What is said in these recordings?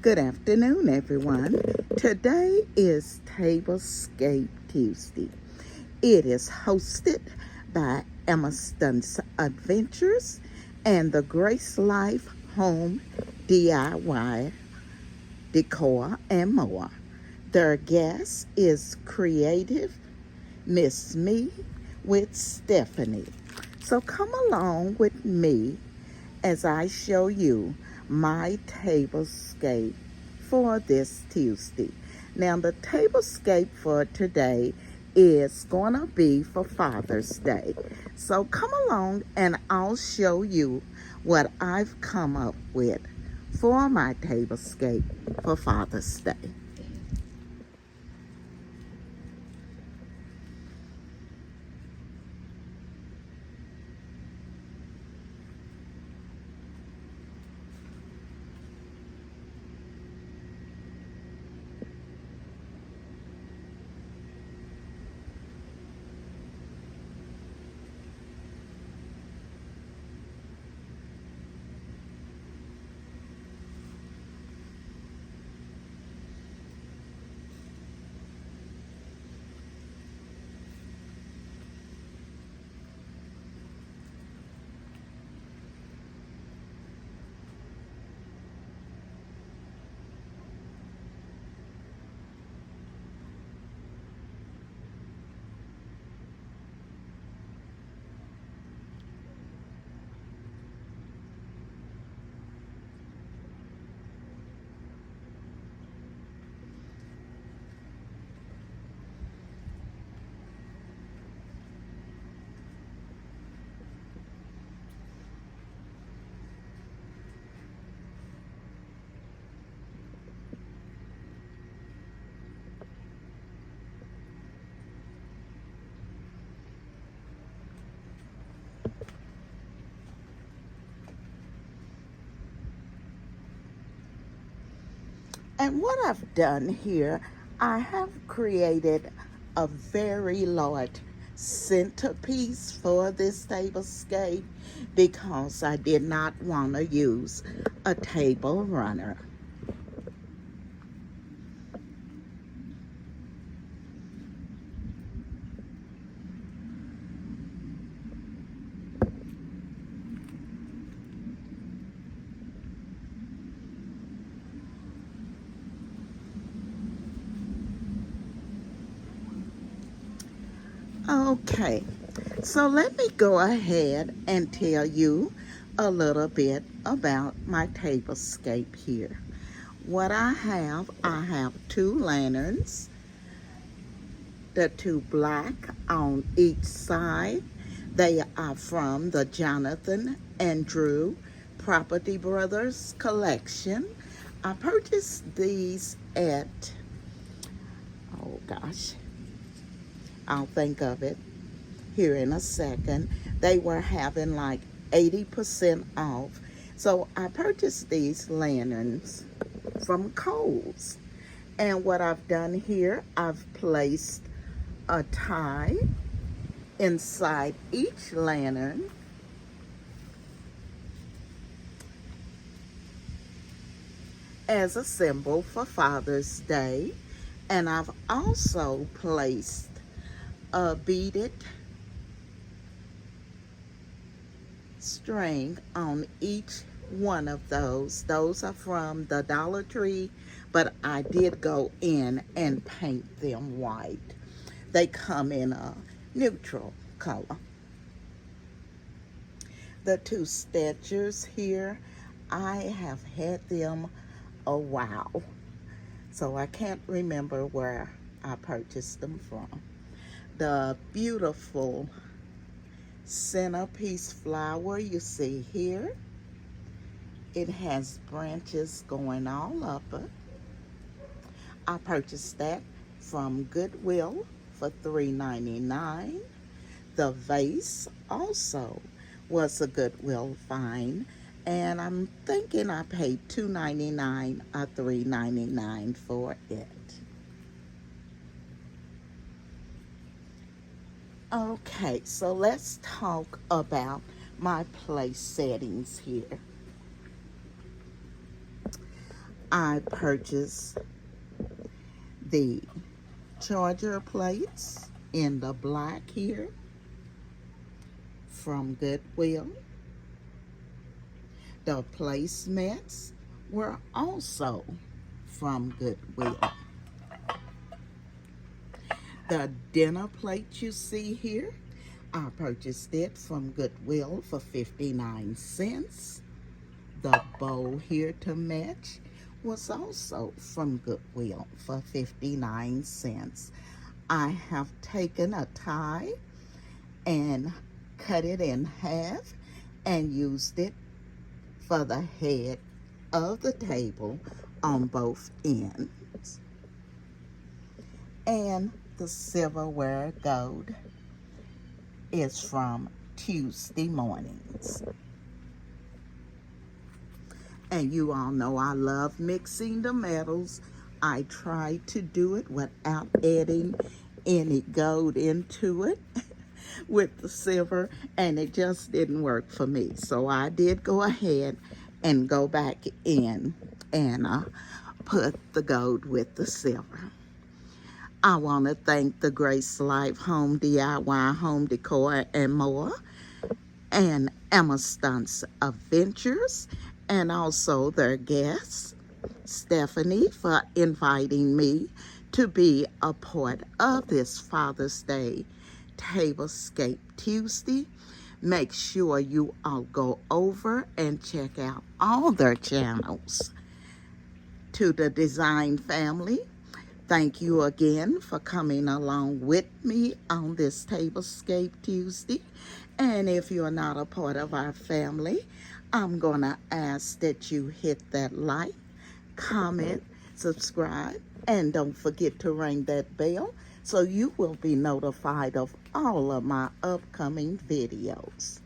Good afternoon, everyone. Today is Tablescape Tuesday. It is hosted by Emerson's Adventures and the Grace Life Home DIY Decor and more. Their guest is creative Miss Me with Stephanie. So come along with me as I show you my tablescape for this Tuesday. Now the tablescape for today is going to be for Father's Day. So come along and I'll show you what I've come up with for my tablescape for Father's Day. And what I've done here, I have created a very large centerpiece for this tablescape because I did not want to use a table runner. Okay, so let me go ahead and tell you a little bit about my tablescape here. What I have two lanterns, the two black on each side. They are from the Jonathan and Drew Property Brothers collection. I purchased these at, oh gosh, I'll think of it here in a second. They were having like 80% off. So I purchased these lanterns from Kohl's. And what I've done here, I've placed a tie inside each lantern. As a symbol for Father's Day. And I've also placed a beaded string on each one of those. Those are from the Dollar Tree, but I did go in and paint them white. They come in a neutral color. The two stitchers here, I have had them a while, so I can't remember where I purchased them from. The beautiful centerpiece flower you see here, it has branches going all up it. I purchased that from Goodwill for $3.99. The vase also was a Goodwill find, and I'm thinking I paid $2.99 or $3.99 for it. Okay, so let's talk about my place settings here. I purchased the charger plates in the black here from Goodwill. The placemats were also from Goodwill. The dinner plate you see here, I purchased it from Goodwill for 59 cents. The bowl here to match was also from Goodwill for 59 cents. I have taken a tie and cut it in half and used it for the head of the table on both ends. And the silverware gold is from Tuesday mornings. And you all know I love mixing the metals. I try to do it without adding any gold into it with the silver, and it just didn't work for me. So I did go ahead and go back in and put the gold with the silver. I want to thank the Grace Life Home DIY, Home Decor, and more, and Amazon's Adventures, and also their guest, Stephanie, for inviting me to be a part of this Father's Day Tablescape Tuesday. Make sure you all go over and check out all their channels. To the design family, thank you again for coming along with me on this Tablescape Tuesday. And if you're not a part of our family, I'm going to ask that you hit that like, comment, subscribe, and don't forget to ring that bell so you will be notified of all of my upcoming videos.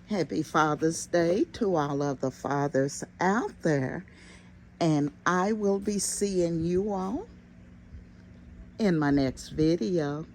Happy Father's Day to all of the fathers out there. And I will be seeing you all in my next video.